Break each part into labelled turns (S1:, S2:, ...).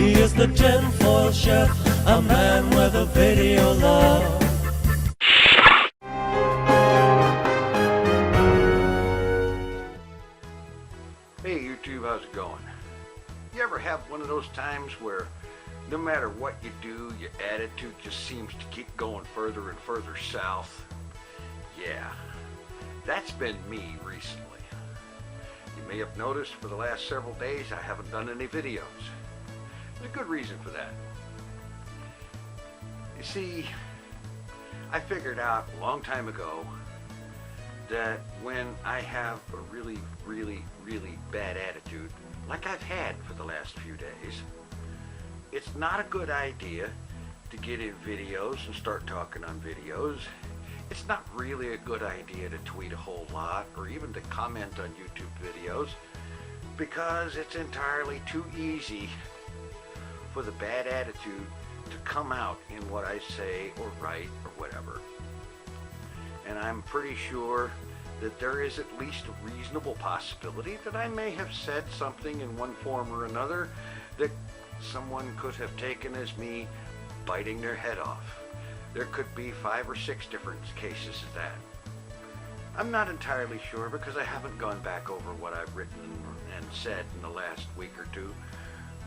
S1: He is the Tinfoil Chef, a man with a video love.
S2: Hey YouTube, how's it going? You ever have one of those times where no matter what you do, your attitude just seems to keep going further and further south? Yeah, that's been me recently. You may have noticed for the last several days I haven't done any videos. There's a good reason for that. You see, I figured out a long time ago that when I have a really bad attitude, like I've had for the last few days, it's not a good idea to get in videos and start talking on videos. It's not really a good idea to tweet a whole lot or even to comment on YouTube videos, because it's entirely too easy for the bad attitude to come out in what I say or write or whatever. And I'm pretty sure that there is at least a reasonable possibility that I may have said something in one form or another that someone could have taken as me biting their head off. There could be 5 or 6 different cases of that. I'm not entirely sure because I haven't gone back over what I've written and said in the last week or two,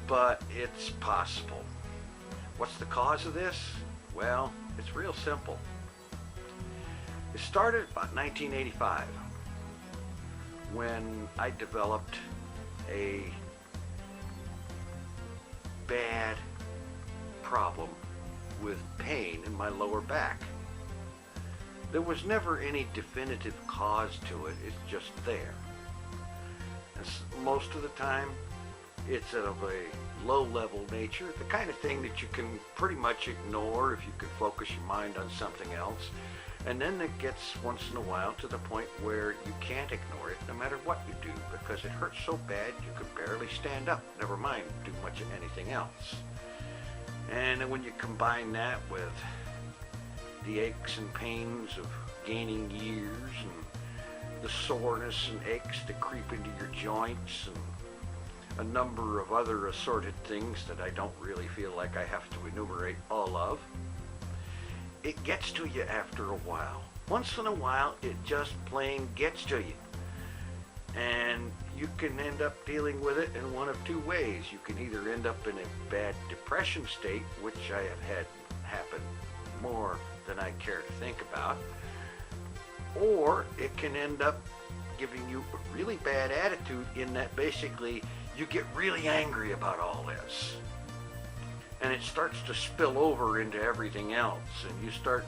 S2: but it's possible. What's the cause of this? Well, it's real simple. It started about 1985 when I developed a bad problem with pain in my lower back. There was never any definitive cause to it, it's just there. And most of the time, it's of a low-level nature, the kind of thing that you can pretty much ignore if you can focus your mind on something else. And then it gets once in a while to the point where you can't ignore it no matter what you do, because it hurts so bad you can barely stand up, never mind do much of anything else. And then when you combine that with the aches and pains of gaining years and the soreness and aches that creep into your joints and a number of other assorted things that I don't really feel like I have to enumerate all of, it gets to you after a while. Once in a while, it just plain gets to you. And you can end up dealing with it in one of two ways. You can either end up in a bad depression state, which I have had happen more than I care to think about, or it can end up giving you a really bad attitude in that basically you get really angry about all this. And it starts to spill over into everything else, and you start,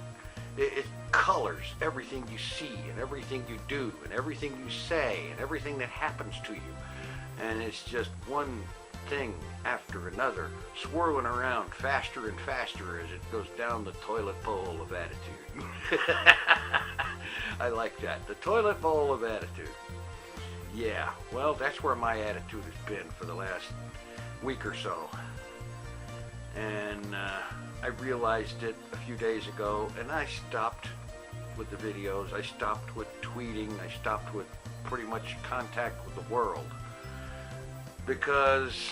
S2: it colors everything you see and everything you do and everything you say and everything that happens to you. And it's just one thing after another, swirling around faster and faster as it goes down the toilet bowl of attitude. I like that, the toilet bowl of attitude. Yeah, well, that's where my attitude has been for the last week or so. And I realized it a few days ago, and I stopped with the videos, I stopped with tweeting, I stopped with pretty much contact with the world, because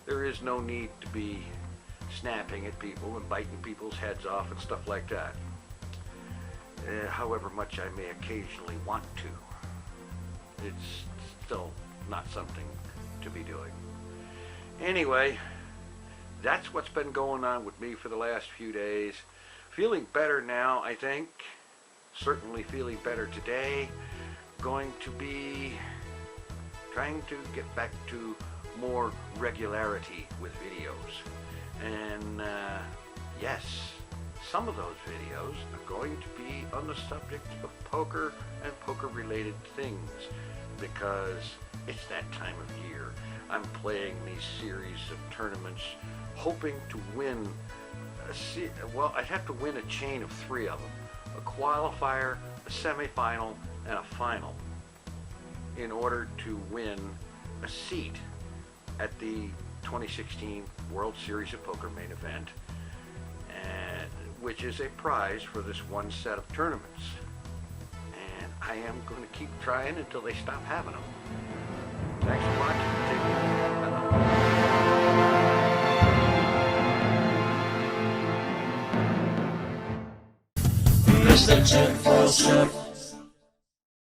S2: there is no need to be snapping at people and biting people's heads off and stuff like that, however much I may occasionally want to. It's still not something to be doing. Anyway, that's what's been going on with me for the last few days. Feeling better now, I think. Certainly feeling better today. Going to be trying to get back to more regularity with videos. And yes, some of those videos are going to be on the subject of poker and poker-related things, because it's that time of year. I'm playing these series of tournaments, hoping to win well, I'd have to win a chain of 3 of them. A qualifier, a semifinal, and a final in order to win a seat at the 2016 World Series of Poker main event, and which is a prize for this one set of tournaments. And I am going to keep trying until they stop having them. Thanks for watching. Take care. Bye-bye.
S1: Mr. Tinfoil Chef.